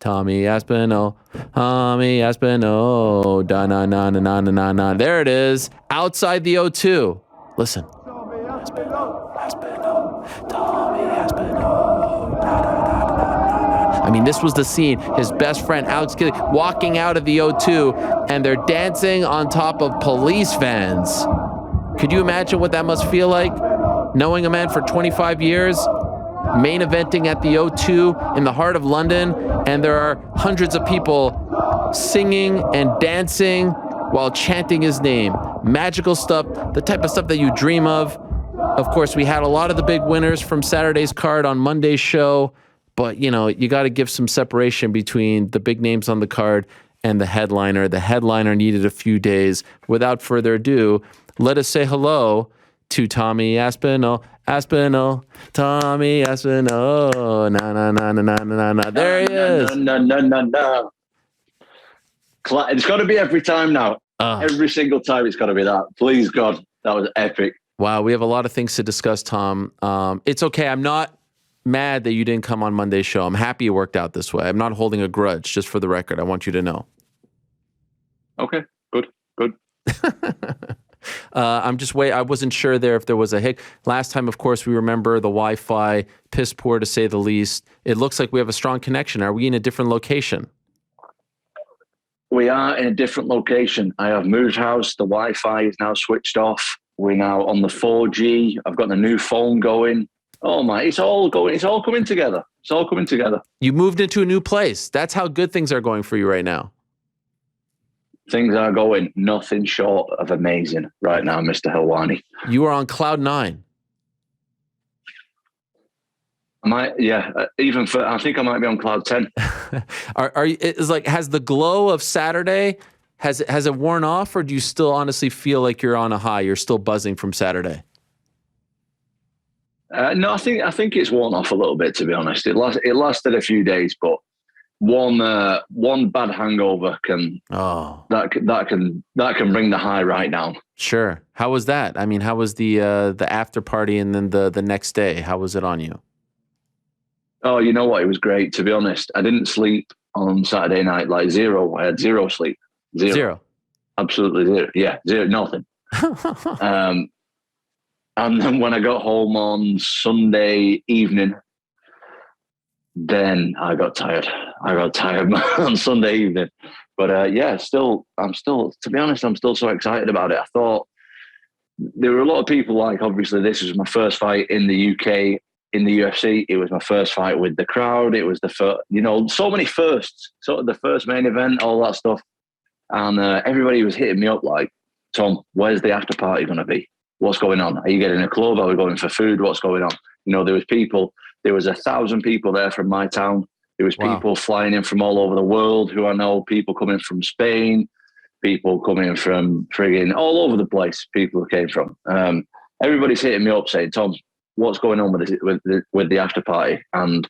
Tommy Aspinall, Tommy Aspinall, da-na-na-na-na-na-na. There it is, outside the O2. Listen. Aspinall, Tommy Aspinall, da-da-da-da-da-da. I mean, this was the scene. His best friend, Alex Gilly, walking out of the O2, and they're dancing on top of police vans. Could you imagine what that must feel like? Knowing a man for 25 years, main eventing at the O2 in the heart of London, and there are hundreds of people singing and dancing while chanting his name. Magical stuff, the type of stuff that you dream of. Of course, we had a lot of the big winners from Saturday's card on Monday's show, but you know, you got to give some separation between the big names on the card and the headliner. The headliner needed a few days. Without further ado, let us say hello to Tommy Aspinall. Aspinall, Tommy Aspinall, na. There he is. No. It's got to be every time now. Every single time it's got to be that. Please, God, that was epic. Wow, we have a lot of things to discuss, Tom. It's okay. I'm not mad that you didn't come on Monday's show. I'm happy it worked out this way. I'm not holding a grudge, just for the record. I want you to know. Okay, good. I wasn't sure there if there was a hic. Last time, of course, we remember the Wi-Fi, piss poor to say the least. It looks like we have a strong connection. Are we in a different location? We are in a different location. I have moved house. The Wi-Fi is now switched off. We're now on the 4G. I've got the new phone going. Oh my, it's all coming together. It's all coming together. You moved into a new place. That's how good things are going for you right now. Things are going nothing short of amazing right now, Mr. Helwani. You are on cloud 9. I think I might be on cloud 10. Has the glow of Saturday, has it worn off, or do you still honestly feel like you're on a high? You're still buzzing from Saturday? No, I think it's worn off a little bit, to be honest. It lasted a few days, but one bad hangover can bring the high right down. Sure. How was that? I mean, how was the after party and then the next day? How was it on you? Oh, you know what? It was great, to be honest. I didn't sleep on Saturday night, like zero. I had zero sleep. Zero. Absolutely zero. Yeah, zero, nothing. And then when I got home on Sunday evening, then I got tired. On Sunday evening. But I'm still, to be honest, I'm still so excited about it. I thought there were a lot of people like, obviously, this was my first fight in the UK, in the UFC. It was my first fight with the crowd. It was the first, so many firsts, sort of the first main event, all that stuff. And everybody was hitting me up like, Tom, where's the after party going to be? What's going on? Are you getting a club? Are we going for food? What's going on? There was 1,000 people there from my town. There was people flying in from all over the world who I know, people coming from Spain, people coming from frigging all over the place, people who came from. Everybody's hitting me up saying, Tom, what's going on with the after party? And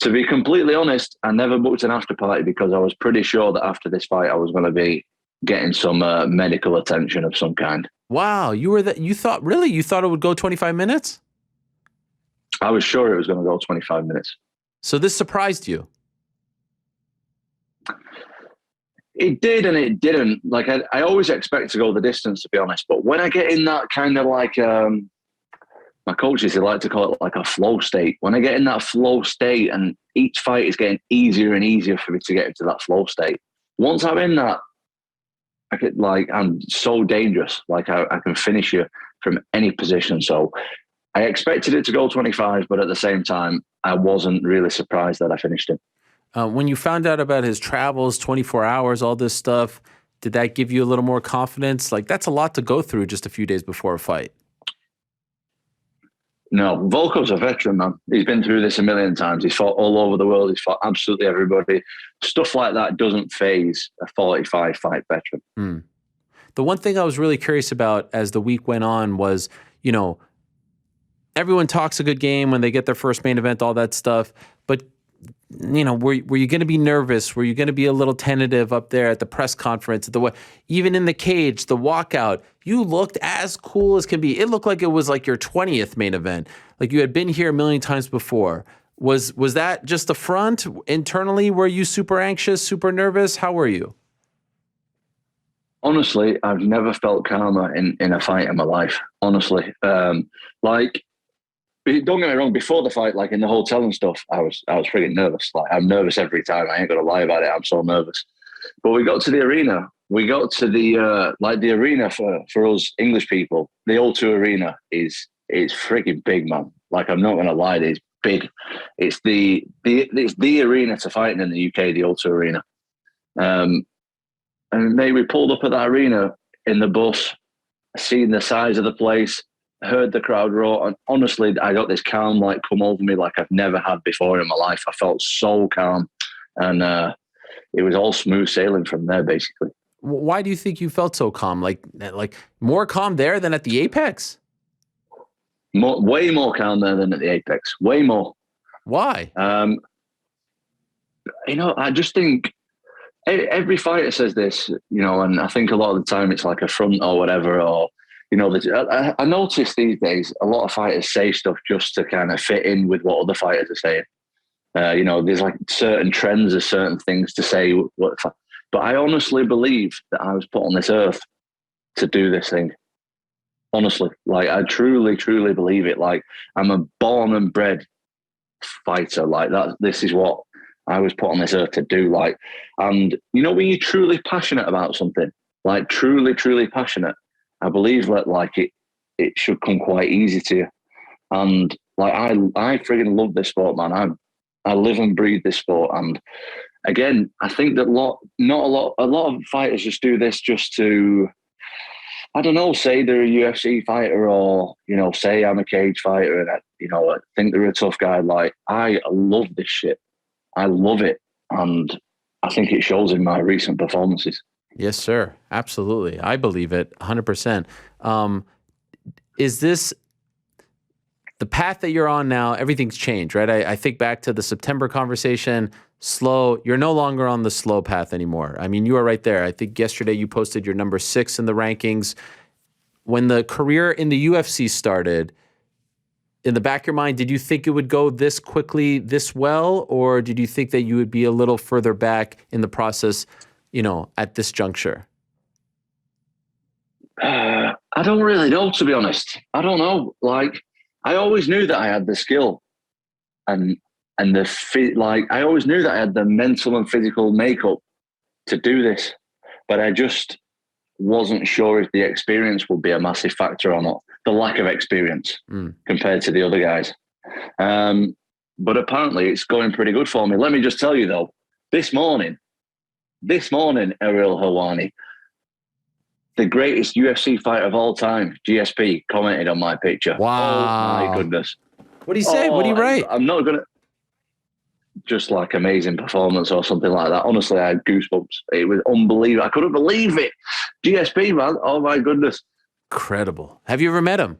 to be completely honest, I never booked an after party because I was pretty sure that after this fight I was going to be getting some medical attention of some kind. Wow, you thought it would go 25 minutes? I was sure it was going to go 25 minutes. So this surprised you? It did and it didn't. Like I always expect to go the distance, to be honest. But when I get in that kind of like, my coaches, they like to call it like a flow state. When I get in that flow state and each fight is getting easier and easier for me to get into that flow state. Once I'm in that, I'm so dangerous. Like I can finish you from any position. So I expected it to go 25, but at the same time, I wasn't really surprised that I finished him. When you found out about his travels, 24 hours, all this stuff, did that give you a little more confidence? Like, that's a lot to go through just a few days before a fight. No, Volkov's a veteran, man. He's been through this a million times. He's fought all over the world. He's fought absolutely everybody. Stuff like that doesn't faze a 45-fight veteran. The one thing I was really curious about as the week went on was, everyone talks a good game when they get their first main event, all that stuff. But, were you going to be nervous? Were you going to be a little tentative up there at the press conference? Even in the cage, the walkout, you looked as cool as can be. It looked like it was like your 20th main event. Like you had been here a million times before. Was that just a front? Internally, were you super anxious, super nervous? How were you? Honestly, I've never felt calmer in a fight in my life. Honestly, like, don't get me wrong. Before the fight, like in the hotel and stuff, I was freaking nervous. Like, I'm nervous every time. I ain't gonna lie about it. I'm so nervous. But we got to the arena. We got to the the arena for us English people. The O2 Arena is freaking big, man. Like, I'm not gonna lie, it's big. It's the arena to fight in the UK, the O2 Arena. And mate, we pulled up at that arena in the bus, seen the size of the place, heard the crowd roar, and honestly, I got this calm like come over me like I've never had before in my life. I felt so calm, and it was all smooth sailing from there, basically. Why do you think you felt so calm? Like more calm there than at the Apex? Way more calm there than at the Apex. Way more. Why? I just think every fighter says this, and I think a lot of the time it's like a front or whatever, or, I notice these days a lot of fighters say stuff just to kind of fit in with what other fighters are saying. There's like certain trends or certain things to say. But I honestly believe that I was put on this earth to do this thing. Honestly, like, I truly, truly believe it. Like, I'm a born and bred fighter. Like, that. This is what I was put on this earth to do. Like, and when you're truly passionate about something, like truly, truly passionate, I believe that like it should come quite easy to you. And like, I friggin' love this sport, man. I live and breathe this sport. And again, I think that a lot of fighters just do this just to, I don't know, say they're a UFC fighter, or, say I'm a cage fighter and I think they're a tough guy. Like, I love this shit. I love it. And I think it shows in my recent performances. Yes, sir. Absolutely. I believe it 100%. Is this the path that you're on now? Everything's changed, right? I think back to the September conversation, slow. You're no longer on the slow path anymore. I mean, you are right there. I think yesterday you posted your number 6 in the rankings. When the career in the UFC started, in the back of your mind, did you think it would go this quickly, this well, or did you think that you would be a little further back in the process, at this juncture? I don't really know, to be honest. I don't know. Like, I always knew that I had the skill and I always knew that I had the mental and physical makeup to do this, but I just wasn't sure if the experience would be a massive factor or not. The lack of experience compared to the other guys. But apparently it's going pretty good for me. Let me just tell you though, this morning, Ariel Helwani, the greatest UFC fighter of all time, GSP, commented on my picture. Wow. Oh my goodness. What do you say? What do you write? I'm not going to, just like amazing performance or something like that. Honestly, I had goosebumps. It was unbelievable. I couldn't believe it. GSP, man. Oh my goodness. Incredible. Have you ever met him?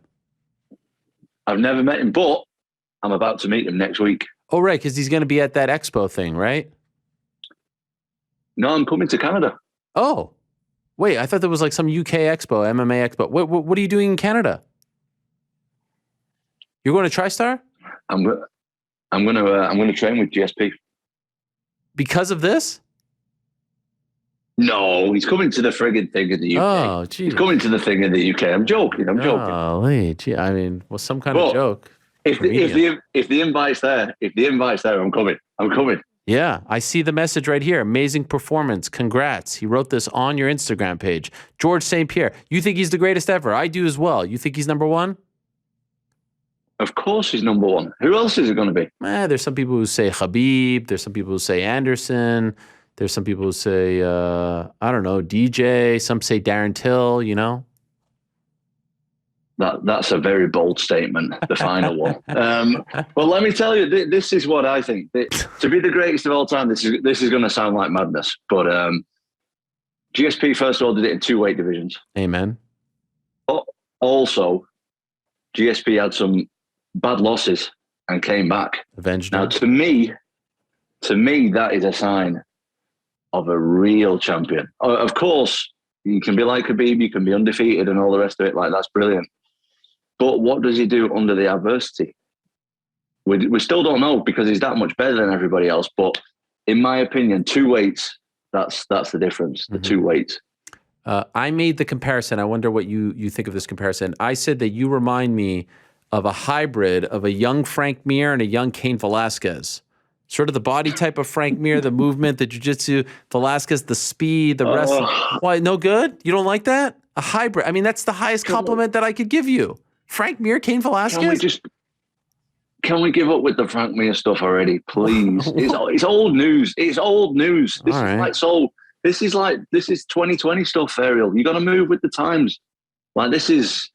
I've never met him, but I'm about to meet him next week. Oh, right, because he's going to be at that expo thing, right? No, I'm coming to Canada. Oh, wait, I thought there was like some UK expo, MMA expo. What are you doing in Canada? You're going to TriStar? I'm going to train with GSP. Because of this? No, he's coming to the friggin' thing in the UK. Oh, geez. He's coming to the thing in the UK. I'm joking. Oh, gee. I mean, well, some kind of joke. If the invite's there, I'm coming. Yeah, I see the message right here. Amazing performance. Congrats. He wrote this on your Instagram page. George St Pierre. You think he's the greatest ever? I do as well. You think he's number 1? Of course he's number 1. Who else is it going to be? There's some people who say Khabib. There's some people who say Anderson. There's some people who say, I don't know, DJ. Some say Darren Till, That's a very bold statement, the final one. Well, let me tell you, this is what I think. To be the greatest of all time, this is going to sound like madness, but GSP, first of all, did it in 2 weight divisions. Amen. Also, GSP had some bad losses and came back. Avenged. Now, to me, that is a sign of a real champion. Of course, you can be like Khabib, you can be undefeated and all the rest of it. Like, that's brilliant. But what does he do under the adversity? We still don't know because he's that much better than everybody else. But in my opinion, 2 weights, that's the difference, the 2 weights. I made the comparison. I wonder what you think of this comparison. I said that you remind me of a hybrid of a young Frank Mir and a young Cain Velasquez. Sort of the body type of Frank Mir, the movement, the jiu-jitsu, Velasquez, the speed, the wrestling. Why, no good? You don't like that? A hybrid. I mean, that's the highest compliment that I could give you. Frank Mir, Cain Velasquez? Can we give up with the Frank Mir stuff already, please? It's old news. It's old news. This is like This is 2020 stuff, Ariel. You got to move with the times. Like, this is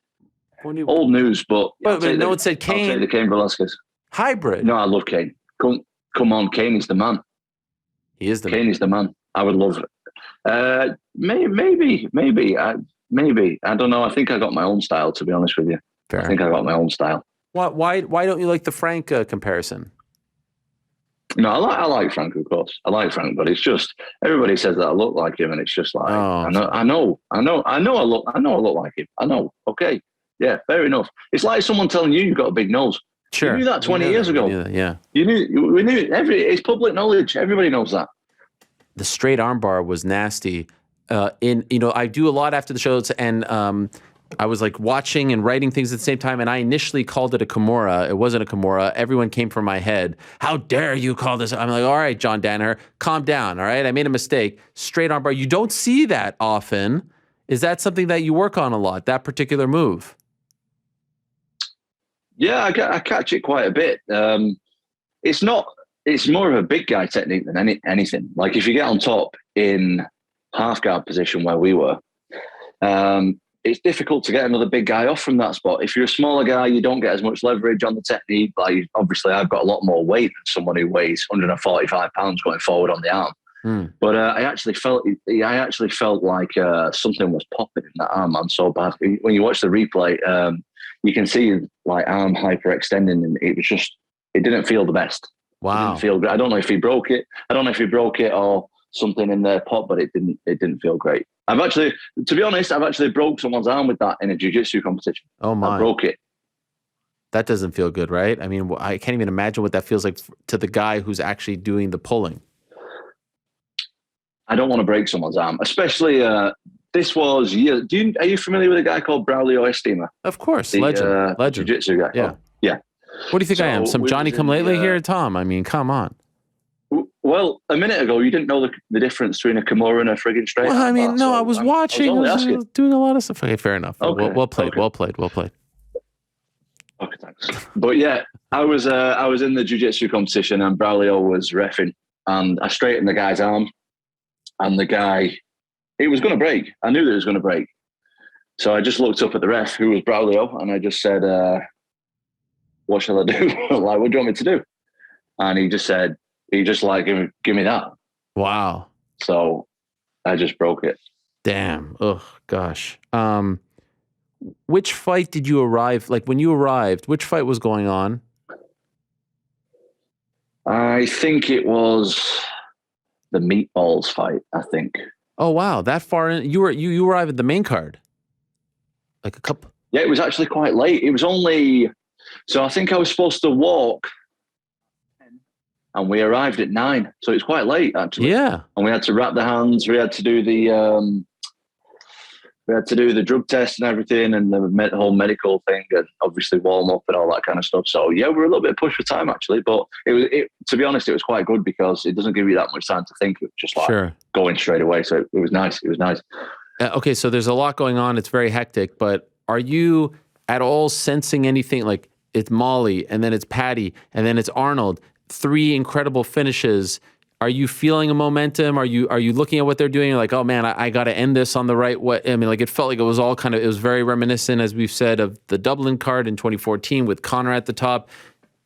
old news, but no one said Cain. I'll take the Cain Velasquez. Hybrid. No, I love Cain. Come on, Cain is the man. He is the Cain man. is the man. I would love it. Maybe. I don't know. I think I got my own style, to be honest with you. Fair. I think I got my own style. Why don't you like the Frank comparison? No, I like Frank, of course. I like Frank, but it's just everybody says that I look like him, and it's just like I know I look like him. I know. Okay, yeah, fair enough. It's like someone telling you've got a big nose. Sure, you knew that 20 years ago. Yeah, we knew it's public knowledge. Everybody knows that. The straight armbar was nasty. I do a lot after the shows, and I was like watching and writing things at the same time, and I initially called it a Kimura. It wasn't a Kimura. Everyone came from my head. How dare you call this? I'm like, all right, John Danaher, calm down, all right? I made a mistake. Straight armbar. You don't see that often. Is that something that you work on a lot, that particular move? Yeah, I catch it quite a bit. It's more of a big guy technique than anything. Like, if you get on top in half guard position where we were, it's difficult to get another big guy off from that spot. If you're a smaller guy, you don't get as much leverage on the technique. Like, obviously, I've got a lot more weight than someone who weighs 145 pounds going forward on the arm. But I actually felt like something was popping in that arm, man, so bad. When you watch the replay, you can see like arm hyperextending, and it didn't feel the best. Wow. It didn't feel great. I don't know if he broke it. Or something in their pot, but it didn't feel great. To be honest, I've actually broke someone's arm with that in a jiu-jitsu competition. Oh my. I broke it. That doesn't feel good, right? I mean, I can't even imagine what that feels like to the guy who's actually doing the pulling. I don't want to break someone's arm, especially this was years. Are you familiar with a guy called Braulio Estima? Of course, legend. Jiu-jitsu guy. Yeah. Yeah. What do you think I am? Some Johnny come lately here, Tom? I mean, come on. Well, a minute ago, you didn't know the difference between a Kimura and a friggin' straight. Well, I mean, no, I was watching. I was doing a lot of stuff. Okay, fair enough. Okay. Well played. Okay, thanks. But yeah, I was in the jiu-jitsu competition, and Braulio was reffing, and I straightened the guy's arm, and the guy, it was going to break. I knew that it was going to break. So I just looked up at the ref, who was Braulio, and I just said, what shall I do? Like, what do you want me to do? And he just said, give me that. Wow. So I just broke it. Damn. Oh, gosh. Which fight did you arrive? Like, when you arrived, which fight was going on? I think it was the Meatballs fight, I think. Oh, wow. That far in? You arrived at the main card? Like a couple? Yeah, it was actually quite late. It was only... So I think I was supposed to walk, and we arrived at 9. So it's quite late, actually. Yeah. And we had to wrap the hands. We had to do the drug test and everything, and the whole medical thing, and obviously warm up and all that kind of stuff. So yeah, we were a little bit pushed for time, actually. But to be honest, it was quite good because it doesn't give you that much time to think. It was just like going straight away. So it was nice. It was nice. Okay, so there's a lot going on. It's very hectic. But are you at all sensing anything like it's Molly, and then it's Patty, and then it's Arnold? 3 incredible finishes. Are you feeling a momentum? Are you looking at what they're doing? You're like, oh man, I got to end this on the right way. I mean, like, it felt like it was all it was very reminiscent, as we've said, of the Dublin card in 2014 with Conor at the top.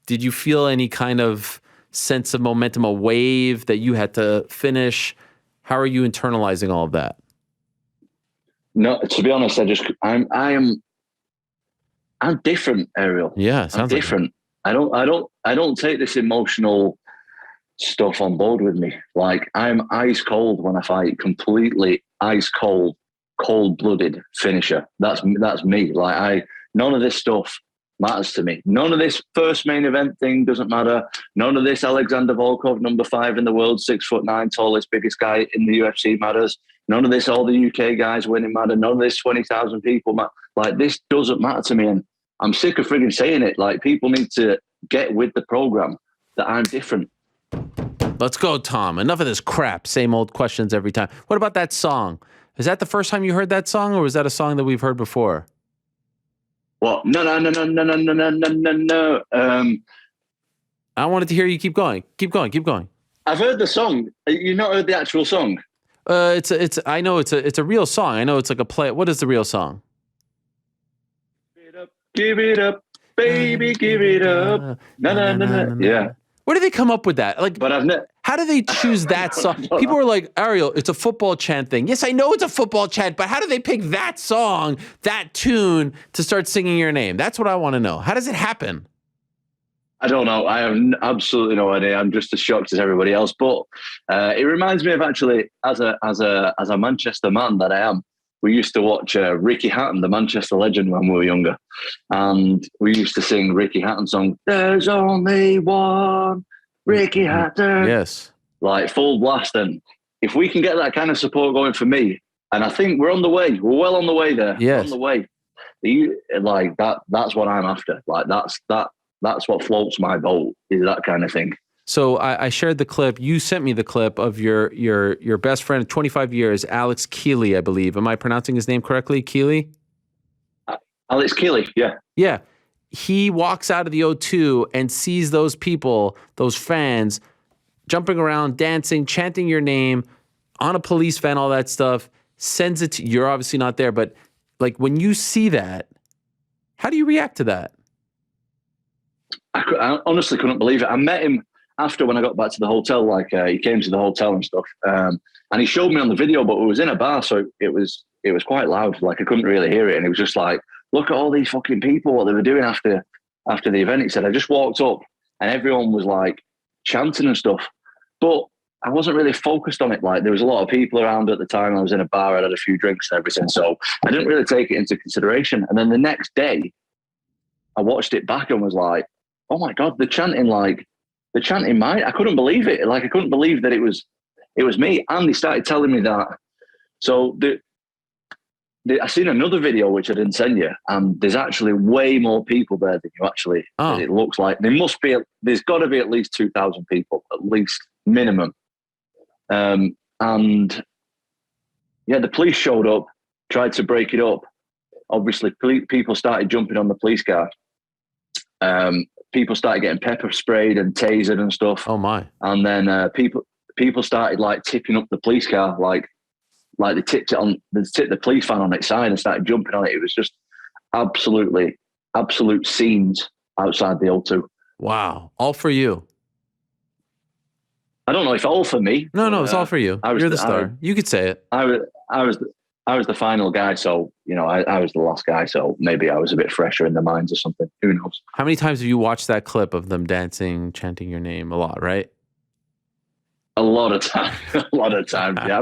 Did you feel any kind of sense of momentum, a wave that you had to finish? How are you internalizing all of that? No, to be honest, I'm different, Ariel. Yeah, I'm different. I don't take this emotional stuff on board with me. Like, I'm ice cold when I fight, completely ice cold, cold-blooded finisher. That's me. Like, none of this stuff matters to me. None of this first main event thing doesn't matter. None of this Alexander Volkov, number 5 in the world, 6'9", tallest, biggest guy in the UFC matters. None of this, all the UK guys winning matter. None of this 20,000 people matter. Like, this doesn't matter to me. And I'm sick of frigging saying it. Like, people need to get with the program that I'm different. Let's go, Tom. Enough of this crap. Same old questions every time. What about that song? Is that the first time you heard that song, or was that a song that we've heard before? Well, no. I wanted to hear you keep going. Keep going. I've heard the song. You not heard the actual song? I know it's a real song. I know it's like a play. What is the real song? Give it up, baby, give it up. No. Yeah. Where do they come up with that? Like, but how do they choose that song? People are like, Ariel, it's a football chant thing. Yes, I know it's a football chant, but how do they pick that song, that tune to start singing your name? That's what I want to know. How does it happen? I don't know. I have absolutely no idea. I'm just as shocked as everybody else. But it reminds me of, actually, as a Manchester man that I am, we used to watch Ricky Hatton, the Manchester legend, when we were younger. And we used to sing Ricky Hatton song, "There's only one Ricky Hatton." Yes. Like, full blast. And if we can get that kind of support going for me, and I think we're on the way. We're well on the way there. Yes. We're on the way. Like, that's what I'm after. Like, that's what floats my boat, is that kind of thing. So I shared the clip. You sent me the clip of your best friend of 25 years, Alex Keeley, I believe. Am I pronouncing his name correctly? Keeley? Alex Keeley, yeah. Yeah. He walks out of the O2 and sees those people, those fans, jumping around, dancing, chanting your name on a police van, all that stuff, sends it to you. You're obviously not there, but like, when you see that, how do you react to that? I honestly couldn't believe it. I met him after, when I got back to the hotel. Like, he came to the hotel and stuff, and he showed me on the video, but it was in a bar, so it was quite loud. Like, I couldn't really hear it, and it was just like, look at all these fucking people, what they were doing after the event. He said, I just walked up and everyone was like chanting and stuff, but I wasn't really focused on it. Like, there was a lot of people around at the time. I was in a bar, I had a few drinks and everything, so I didn't really take it into consideration. And then the next day, I watched it back and was like, oh my God, the chanting mine. I couldn't believe it. Like, I couldn't believe that it was me. And they started telling me that. So I seen another video, which I didn't send you, and there's actually way more people there than you actually. Oh. It looks like there's got to be at least 2,000 people, at least minimum. And yeah, the police showed up, tried to break it up. Obviously, people started jumping on the police car. People started getting pepper sprayed and tasered and stuff. Oh my! And then people started like tipping up the police car, like they tipped the police van on its side and started jumping on it. It was just absolute scenes outside the O2. Wow! All for you. I don't know if all for me. No, it's all for you. You're the star. You could say it. I was the final guy, so I was the last guy, so maybe I was a bit fresher in the minds or something. Who knows? How many times have you watched that clip of them dancing, chanting your name? A lot, right? A lot of times. Yeah,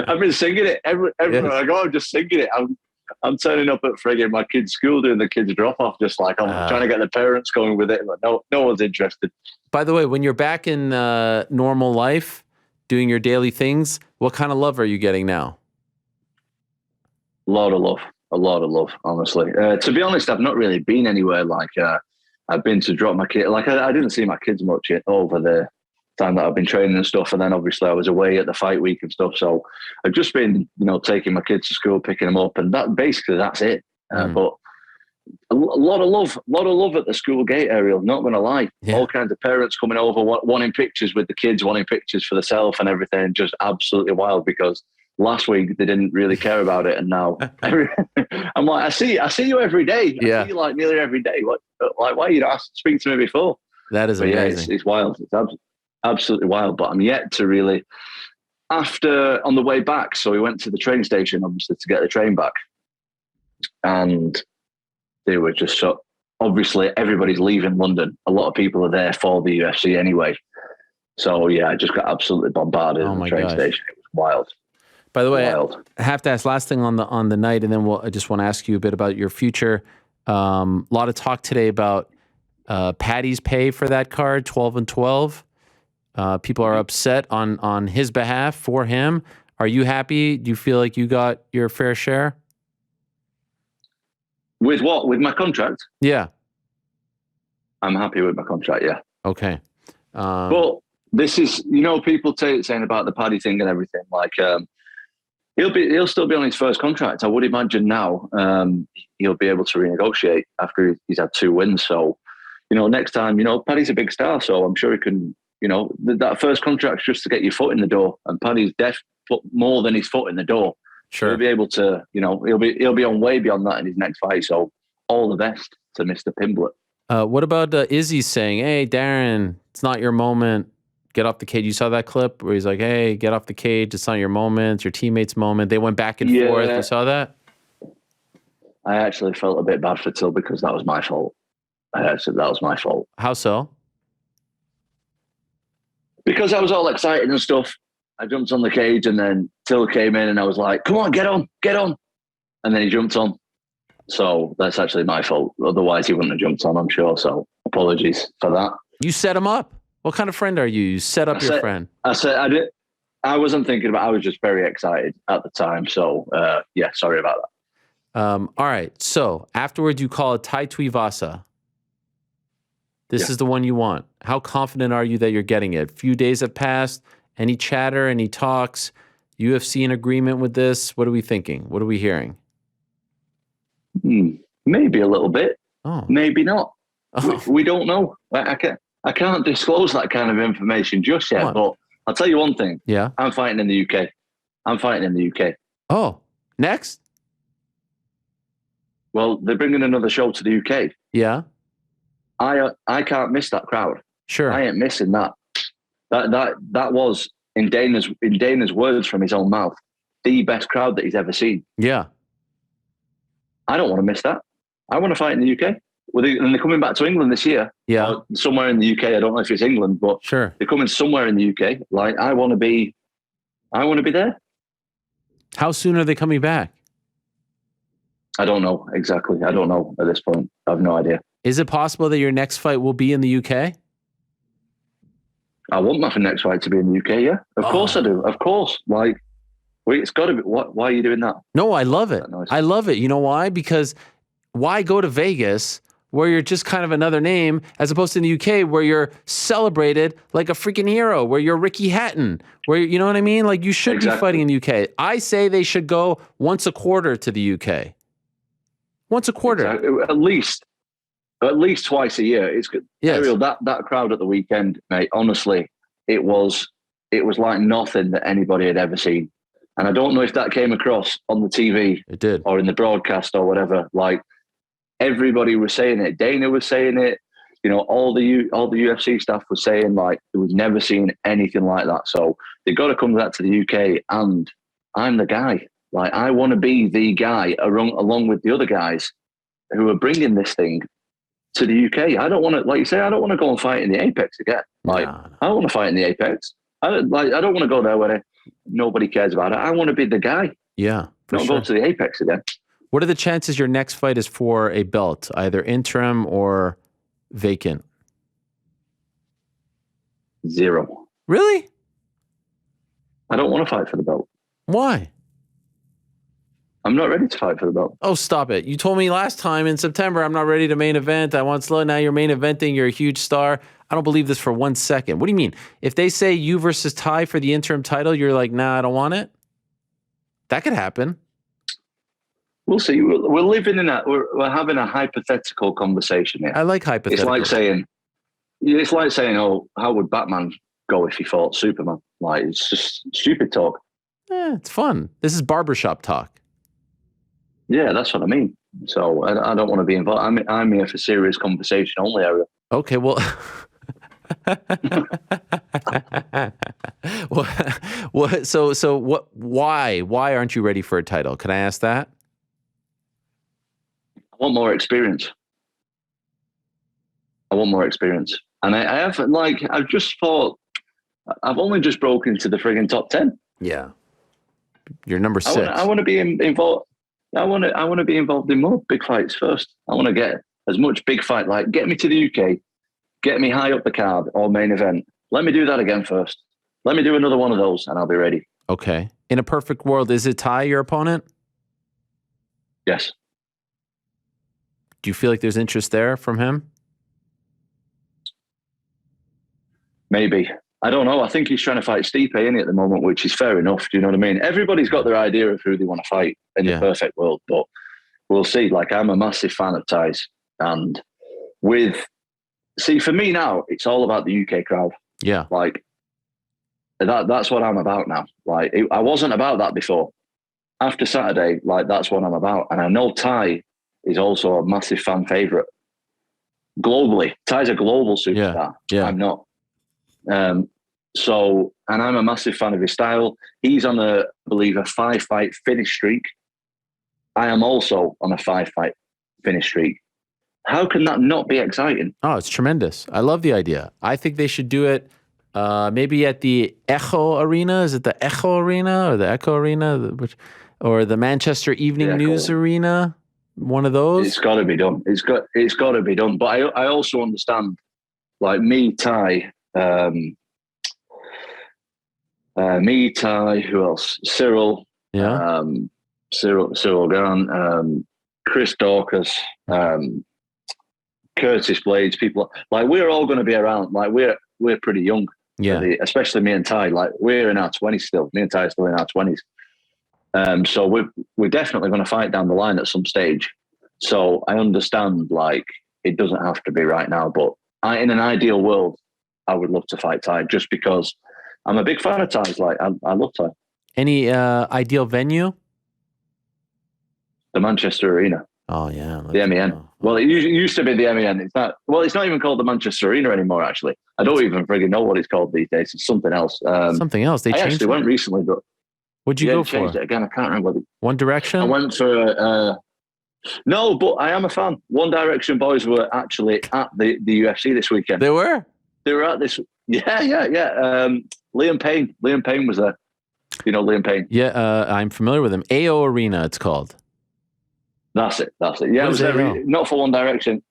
I've been singing it everywhere I go. I'm just singing it. I'm turning up at friggin' my kids' school doing the kids' drop off, just like I'm trying to get the parents going with it, but no one's interested. By the way, when you're back in normal life, doing your daily things, what kind of love are you getting now? A lot of love, honestly. To be honest, I've not really been anywhere. Like, I've been to drop my kid. Like, I didn't see my kids much over the time that I've been training and stuff. And then obviously I was away at the fight week and stuff. So I've just been, taking my kids to school, picking them up, and that's it. But a lot of love at the school gate, Ariel. Not going to lie. Yeah. All kinds of parents coming over, wanting pictures with the kids, wanting pictures for themselves and everything. Just absolutely wild, because last week they didn't really care about it, and now I'm like, I see you every day. I see you like nearly every day. Why you not speak to me before? That is amazing. Yeah, it's wild. It's absolutely wild. But I'm yet to really. After on the way back, so we went to the train station, obviously, to get the train back, and they were just so. Obviously, everybody's leaving London. A lot of people are there for the UFC anyway. So yeah, I just got absolutely bombarded in the train station. It was wild. By the way, I have to ask last thing on the night, and then I just want to ask you a bit about your future. A lot of talk today about Paddy's pay for that card, 12 and 12. People are upset on his behalf for him. Are you happy? Do you feel like you got your fair share? With what? With my contract? Yeah. I'm happy with my contract, yeah. Okay. But this is, people saying about the Paddy thing and everything. Like, he'll still be on his first contract. I would imagine now he'll be able to renegotiate after he's had 2 wins. So, next time, Paddy's a big star, so I'm sure he can. That first contract's just to get your foot in the door, and Paddy's put more than his foot in the door. Sure. He'll be able to, he'll be on way beyond that in his next fight. So, all the best to Mr. Pimblett. What about Izzy saying, "Hey, Darren, it's not your moment. Get off the cage." You saw that clip where he's like, "Hey, get off the cage. It's not your moment. It's your teammate's moment." They went back and forth. You saw that? I actually felt a bit bad for Till because that was my fault. That was my fault. How so? Because I was all excited and stuff. I jumped on the cage and then Till came in and I was like, "Come on, get on. And then he jumped on. So that's actually my fault. Otherwise, he wouldn't have jumped on, I'm sure. So apologies for that. You set him up. What kind of friend are you? You set up your friend. I wasn't thinking about it. I was just very excited at the time. So, yeah, sorry about that. All right. So afterwards, you call it Tai Tuivasa. This is the one you want. How confident are you that you're getting it? Few days have passed. Any chatter, any talks? UFC in agreement with this? What are we thinking? What are we hearing? Maybe a little bit. Oh. Maybe not. Oh. We don't know. I can't disclose that kind of information just yet, but I'll tell you one thing. Yeah. I'm fighting in the UK. Oh, next? Well, they're bringing another show to the UK. Yeah. I can't miss that crowd. Sure. I ain't missing that. That was, in Dana's words from his own mouth, the best crowd that he's ever seen. Yeah. I don't want to miss that. I want to fight in the UK. And they're coming back to England this year. Yeah. Somewhere in the UK. I don't know if it's England, but sure, they're coming somewhere in the UK. Like, I want to be there. How soon are they coming back? I don't know exactly. I don't know at this point. I have no idea. Is it possible that your next fight will be in the UK? I want my next fight to be in the UK, yeah. Of course I do. Of course. Like, it's got to be. Why are you doing that? No, I love it. I love it. You know why? Because why go to Vegas where you're just kind of another name as opposed to in the UK where you're celebrated like a freaking hero, where you're Ricky Hatton, where you know what I mean? Like, you should be fighting in the UK. I say they should go once a quarter to the UK. Once a quarter. Exactly. At least twice a year. It's good. Yes. Ariel, that crowd at the weekend, mate, honestly, it was like nothing that anybody had ever seen. And I don't know if that came across on the TV. It did. Or in the broadcast or whatever. Like, everybody was saying it. Dana was saying it. All the UFC staff was saying, like, we've never seen anything like that. So they've got to come back to the UK, and I'm the guy. Like, I want to be the guy along with the other guys who are bringing this thing to the UK. I don't want to, like you say, I don't want to go and fight in the Apex again. Like, no. I don't want to fight in the Apex. I don't want to go there where nobody cares about it. I want to be the guy. Yeah, don't go to the Apex again. What are the chances your next fight is for a belt, either interim or vacant? 0. Really? I don't want to fight for the belt. Why? I'm not ready to fight for the belt. Oh, stop it. You told me last time in September, I'm not ready to main event. I want slow. Now you're main eventing. You're a huge star. I don't believe this for 1 second. What do you mean? If they say you versus Tai for the interim title, you're like, nah, I don't want it? That could happen. We'll see. We're living in that. We're having a hypothetical conversation here. I like hypothetical. It's like saying, oh, how would Batman go if he fought Superman? Like, it's just stupid talk. It's fun. This is barbershop talk. Yeah, that's what I mean. So I don't want to be involved. I'm here for serious conversation only, Ariel. Okay, well, so what? Why aren't you ready for a title? Can I ask that? I want more experience. And I have, like, I've just thought, I've only just broken into the friggin' top 10. Yeah. You're number 6. I want to be involved. I want to be involved in more big fights first. I want to get as much big fight, like get me to the UK, get me high up the card or main event. Let me do that again first. Let me do another one of those and I'll be ready. Okay. In a perfect world, is it Tai your opponent? Yes. Do you feel like there's interest there from him? Maybe. I don't know. I think he's trying to fight Stipe at the moment, which is fair enough. Do you know what I mean? Everybody's got their idea of who they want to fight in the perfect world, but we'll see. Like, I'm a massive fan of Tai's. And for me now, it's all about the UK crowd. Yeah. Like, that's what I'm about now. Like, I wasn't about that before. After Saturday, like, that's what I'm about. And I know Tai is also a massive fan favorite globally. Tai's a global superstar. Yeah. I'm not. And I'm a massive fan of his style. He's on I believe, a 5-fight finish streak. I am also on a 5-fight finish streak. How can that not be exciting? Oh, it's tremendous. I love the idea. I think they should do it maybe at the Echo Arena. Is it the Echo Arena or the Echo Arena? Or the Manchester Evening News Arena? One of those? It's got to be done. It's got to be done. But I also understand, like me, Tai, who else? Cyril. Yeah. Cyril Grant, Chris Dawkins, Curtis Blades, people like we're all going to be around. Like we're pretty young. Yeah. Especially me and Tai. Like we're in our 20s still. Me and Tai are still in our 20s. So we're definitely going to fight down the line at some stage. So I understand, like, it doesn't have to be right now, but in an ideal world, I would love to fight Tai just because I'm a big fan of Tai's. Like, I love Tai. Any ideal venue? The Manchester Arena. Oh, yeah. The MEN. Well, it used to be the MEN. It's not even called the Manchester Arena anymore, actually. I don't even friggin' know what it's called these days. It's something else. Something else. They changed it? I actually went recently, but... What'd you go for? Changed it again. I can't remember. One Direction? I went for... no, but I am a fan. One Direction boys were actually at the UFC this weekend. They were? They were at this... Yeah. Liam Payne was there. You know Liam Payne? Yeah, I'm familiar with him. AO Arena, it's called. That's it. Yeah, I was there. Not for One Direction.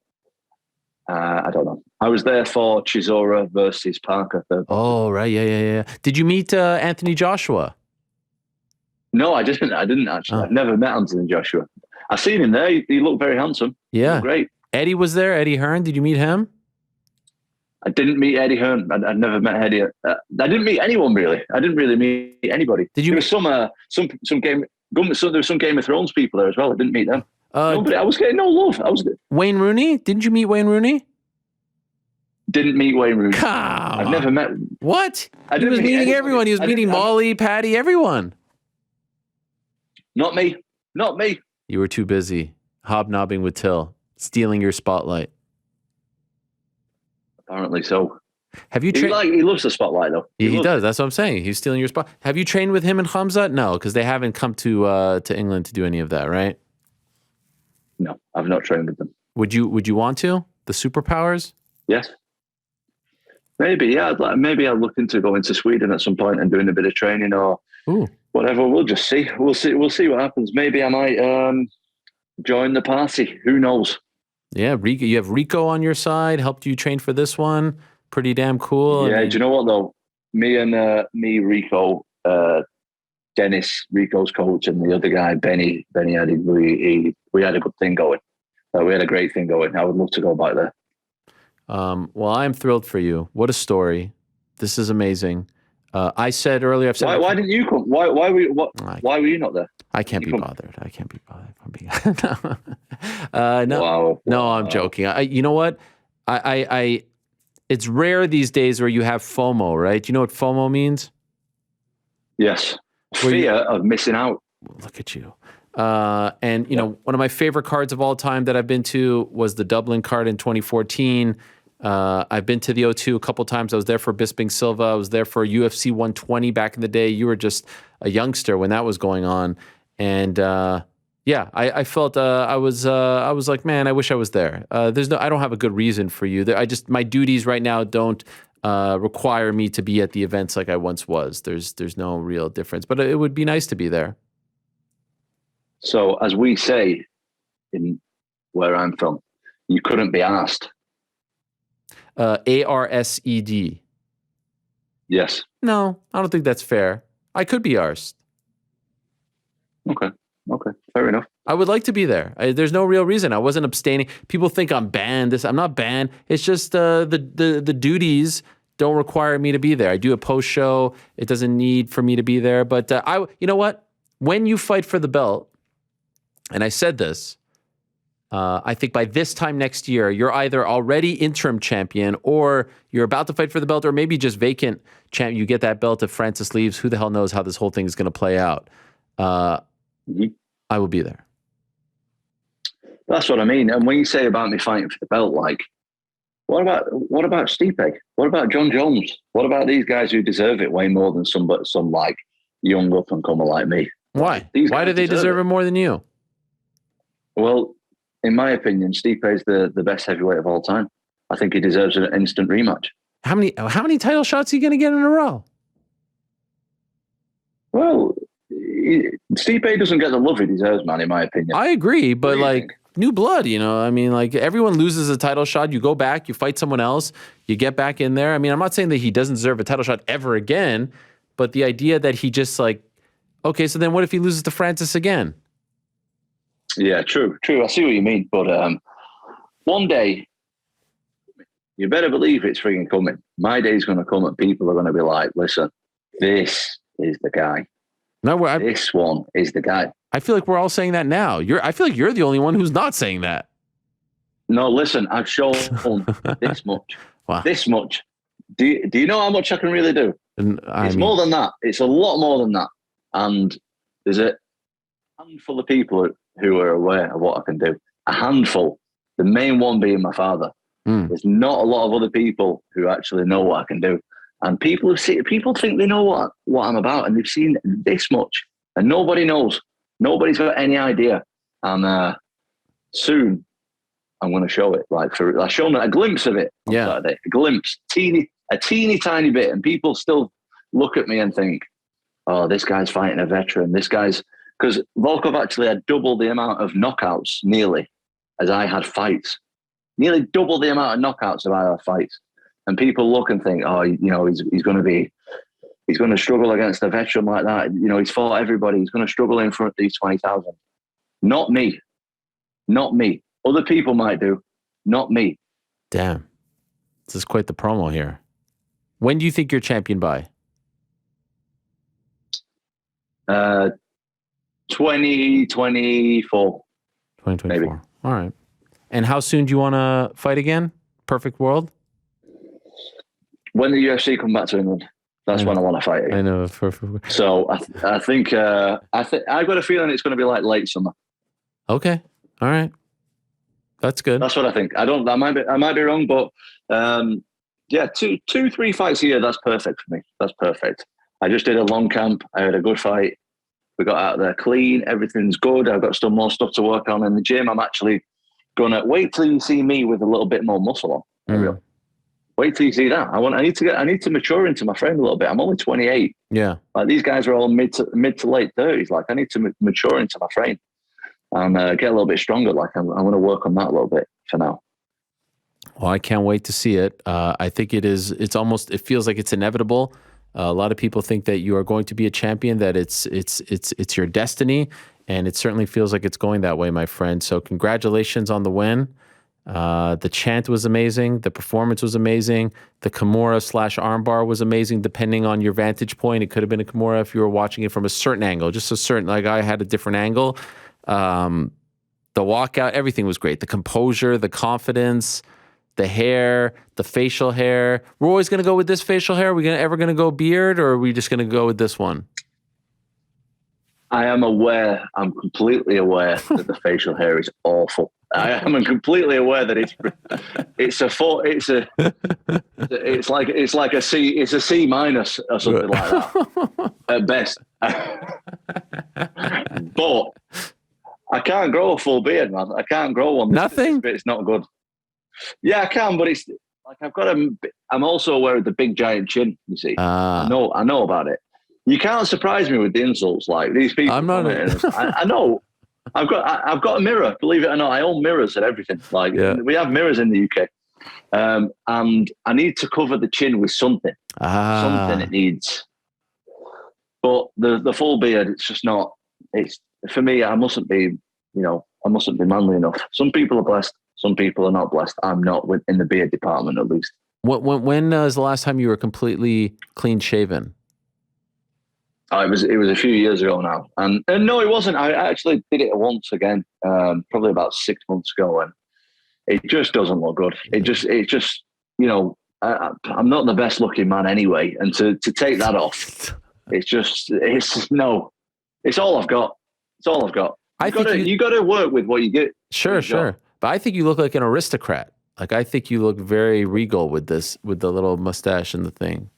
I don't know. I was there for Chisora versus Parker. Oh, right. Yeah. Did you meet Anthony Joshua? No, I didn't actually. I've never met Anthony Joshua. I've seen him there. He looked very handsome. Yeah. Great. Eddie was there. Eddie Hearn. Did you meet him? I didn't meet Eddie Hearn. I'd never met Eddie. I didn't meet anyone really. I didn't really meet anybody. Did you? There was some game. There was some Game of Thrones people there as well. I didn't meet them. Nobody. I was getting no love. Wayne Rooney. Didn't you meet Wayne Rooney? Didn't meet Wayne Rooney. I've never met. What? He was meeting everyone. He was meeting Molly, Patty, everyone. Not me. You were too busy hobnobbing with Till, stealing your spotlight. Apparently so. Have you trained? He loves the spotlight though. He does. That's what I'm saying. He's stealing your spot. Have you trained with him and Khamzat? No, because they haven't come to England to do any of that, right? No, I've not trained with them. Would you want to? The superpowers? Yes. Maybe, yeah. Maybe I'll look into going to Sweden at some point and doing a bit of training or whatever. We'll just see. We'll see what happens. Maybe I might join the party. Who knows? Yeah, Rico. You have Rico on your side. Helped you train for this one. Pretty damn cool. Yeah. Do you know what though? Rico, Dennis, Rico's coach, and the other guy, Benny. We had a good thing going. We had a great thing going. I would love to go back there. Well, I'm thrilled for you. What a story. This is amazing. I said earlier, why didn't you come? Why were you not there? I can't be bothered. No, I'm joking. You know what? It's rare these days where you have FOMO, right? Do you know what FOMO means? Yes. Fear of missing out. Look at you. And one of my favorite cards of all time that I've been to was the Dublin card in 2014. I've been to the O2 a couple times. I was there for Bisping Silva. I was there for UFC 120 back in the day. You were just a youngster when that was going on. And I felt I was like, man, I wish I was there. I don't have a good reason for you. My duties right now don't require me to be at the events like I once was. There's no real difference, but it would be nice to be there. So as we say in where I'm from, you couldn't be asked. ARSED. Yes. No, I don't think that's fair. I could be arsed. Okay. Fair enough. I would like to be there. There's no real reason. I wasn't abstaining. People think I'm banned. I'm not banned. It's just the duties don't require me to be there. I do a post show. It doesn't need for me to be there. But you know what? When you fight for the belt, and I said this, I think by this time next year, you're either already interim champion or you're about to fight for the belt, or maybe just vacant champ. You get that belt if Francis leaves. Who the hell knows how this whole thing is going to play out? I will be there. That's what I mean. And when you say about me fighting for the belt, like, what about Stipe? What about John Jones? What about these guys who deserve it way more than some like young up and comer like me? Why? Why do they deserve it more than you? Well, in my opinion, Stipe is the best heavyweight of all time. I think he deserves an instant rematch. How many title shots are you going to get in a row? Well, Stipe doesn't get the love he deserves, man, in my opinion. I agree, but like new blood, I mean, like everyone loses a title shot. You go back, you fight someone else, you get back in there. I mean, I'm not saying that he doesn't deserve a title shot ever again, but the idea that he just like, okay, so then what if he loses to Francis again? Yeah, true. I see what you mean. But one day, you better believe it's freaking coming. My day's going to come and people are going to be like, listen, this is the guy. No, this one is the guy. I feel like we're all saying that now. I feel like you're the only one who's not saying that. No, listen, I've shown this much. Wow. This much. Do you know how much I can really do? It's more than that. It's a lot more than that. And there's a handful of people who are aware of what I can do. A handful. The main one being my father. There's not a lot of other people who actually know what I can do. And people think they know what I'm about, and they've seen this much, and nobody knows. Nobody's got any idea. And soon, I'm going to show it. I've shown a glimpse of it on Saturday. A glimpse, a teeny tiny bit, and people still look at me and think, "Oh, this guy's fighting a veteran. This guy's." Because Volkov actually had double the amount of knockouts, nearly, as I had fights. Nearly double the amount of knockouts as I had fights. And people look and think, oh, he's going to struggle against a veteran like that. He's fought everybody. He's going to struggle in front of these 20,000. Not me. Other people might do. Not me. Damn. This is quite the promo here. When do you think you're champion by? 2024. 2024. Maybe. All right. And how soon do you want to fight again? Perfect world? When the UFC come back to England, that's when I want to fight again. I know. So I think I've got a feeling it's going to be like late summer. Okay. All right. That's good. That's what I think. I might be wrong, but 2-3 fights a year. That's perfect for me. That's perfect. I just did a long camp. I had a good fight. We got out there clean. Everything's good. I've got some more stuff to work on in the gym. I'm actually going to wait till you see me with a little bit more muscle on. Wait till you see that. I need to mature into my frame a little bit. I'm only 28. Yeah. Like these guys are all mid to late 30s. Like I need to mature into my frame and get a little bit stronger. Like I'm going to work on that a little bit for now. Well, I can't wait to see it. I think it feels like it's inevitable. A lot of people think that you are going to be a champion, that it's your destiny. And it certainly feels like it's going that way, my friend. So congratulations on the win. The chant was amazing. The performance was amazing. The Kimura / armbar was amazing, depending on your vantage point. It could have been a Kimura if you were watching it from a certain angle, just a certain, like I had a different angle. The walkout, everything was great. The composure, the confidence, the hair, the facial hair. We're always going to go with this facial hair. Are we ever going to go beard, or are we just going to go with this one? I'm completely aware that the facial hair is awful. I am completely aware that it's like a C. It's a C- or something like that at best. But I can't grow a full beard, man. I can't grow one. Nothing. It's not good. Yeah, I can, but it's like I'm also aware of the big giant chin. You see, I know about it. You can't surprise me with the insults like these people. I'm not. I know. I've got a mirror. Believe it or not, I own mirrors and everything. Like we have mirrors in the UK, and I need to cover the chin with something. Something it needs. But the full beard, it's just not. It's for me. I mustn't be manly enough. Some people are blessed. Some people are not blessed. I'm not in the beard department, at least. When was the last time you were completely clean shaven? It was a few years ago now, and no, it wasn't. I actually did it once again, probably about 6 months ago, and it just doesn't look good. It just I'm not the best looking man anyway, and to take that off, it's all I've got. It's all I've got. You got to work with what you get. Sure. But I think you look like an aristocrat. Like, I think you look very regal with the little mustache and the thing.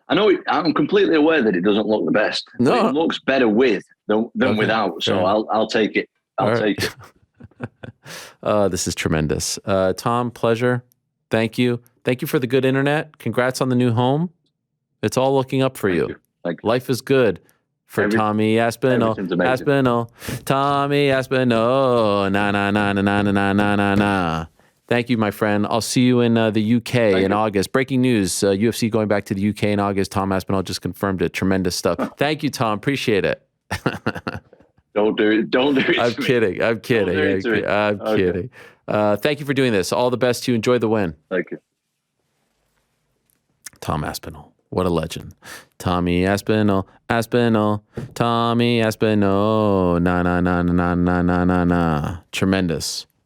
I know. I'm completely aware that it doesn't look the best. No, it looks better with than without. So I'll take it. I'll take it. This is tremendous. Tom, pleasure. Thank you. Thank you for the good internet. Congrats on the new home. It's all looking up for you. Thank you. Life is good. For Tommy Aspinall, Tommy Aspinall, na. Thank you, my friend. I'll see you in the UK in August. Breaking news: UFC going back to the UK in August. Tom Aspinall just confirmed it. Tremendous stuff. Thank you, Tom. Appreciate it. Don't do it. I'm kidding. I'm kidding. Thank you for doing this. All the best to you. Enjoy the win. Thank you, Tom Aspinall. What a legend. Tommy Aspinall, Tommy Aspinall, na. Tremendous.